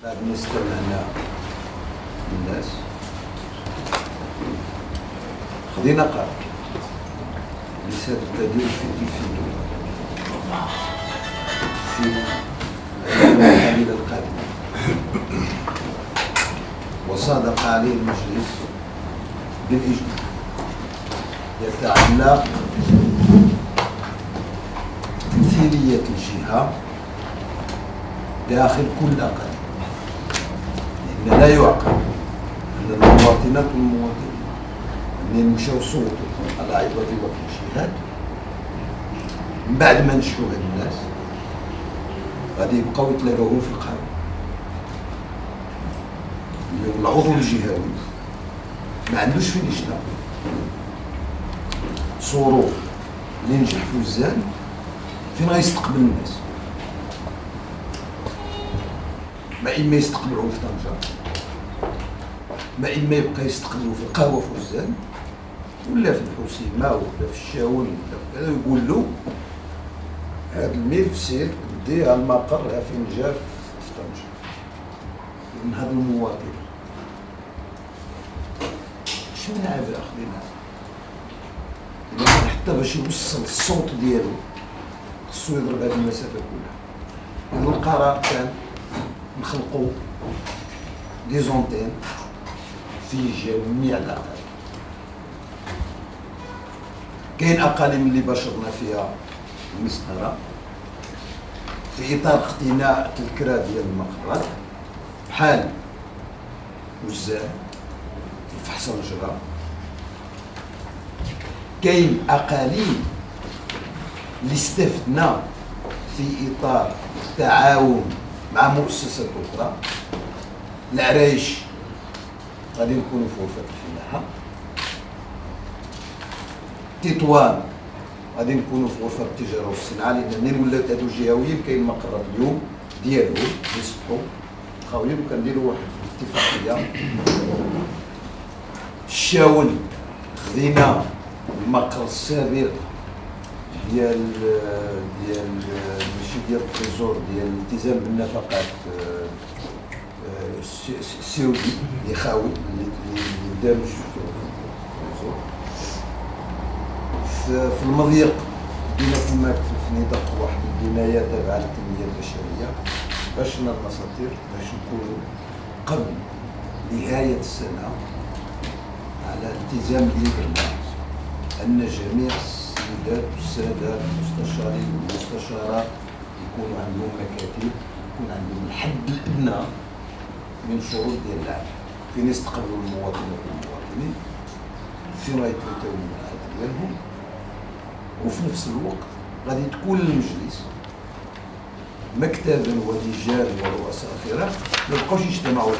نستمعنا للناس خذينا قرار لسبب التدريب في القليل القادم، وصادق عليه المجلس بالإجماع يتعلق تمثيلية الجهة داخل كل أقاليم، لأن لا يعقل أن المواطنات والمواطنين اللي مشاو صوتوا على عباد وكيل الجهات من بعد ما نشروا هاد الناس غادي يبقاو يتلاقاوهم في القانون. اليوم العضو الجهوي ما عندوش فين يشتغل، صورو اللي نجح في وزان فين غيستقبل الناس؟ ما إما يستقبلوه في طنجة، ما إما يبقى يستقبلوه في القهوة في وزان، ولا في الحسيمة ولا في الشاون ولا في كذا، يقول له هاد الملف سير ديه على المقر فين جا في طنجة. لأن هذا المواطن شنو عابر أخذينها؟ إذا حتى باش يوصل الصوت ديالو خصو يضرب هذه المسافة كلها. إذا القرار كان نخلقوا دي زونتين في جميع الأقاليم. كاين أقاليم اللي باشرنا فيها المسطرة في إطار اقتناء الكرا ديال المقرات بحال وزان في حصن جرة. كاين أقاليم اللي استفدنا في إطار التعاون مع مؤسسات أخرى. العرايش غادي نكونوا في غرفة الفلاحة، تطوان غادي نكونوا في غرفة التجارة والصناعة، لأن منين ولات هادو جهويين كاين مقرات اليوم ديالهم يصبحوا خاويين وكنديروا واحد الاتفاقية. الشاون خذينا المقر السابق ديال ماشي ديال التريزور، ديال الالتزام بالنفقات السعودي اللي خاوي اللي دامج في المضيق. دينا كما في نطاق واحد البناية تابعة للتنمية البشرية باش المساطير باش نكونوا قبل نهاية السنة على التزام الإنترنت، أن جميع السيدات والسادة المستشارين والمستشارات يكونوا عندهم مكاتب، يكون عندهم الحد الأدنى من شروط ديال العمل فين يستقبلوا المواطنين والمواطنين، فين غيتوتاو الملفات ديالهم، وفي نفس الوقت غادي تكون للمجلس مكتبا ولجان ورؤساء فرق ما يبقاوش يجتمعوا في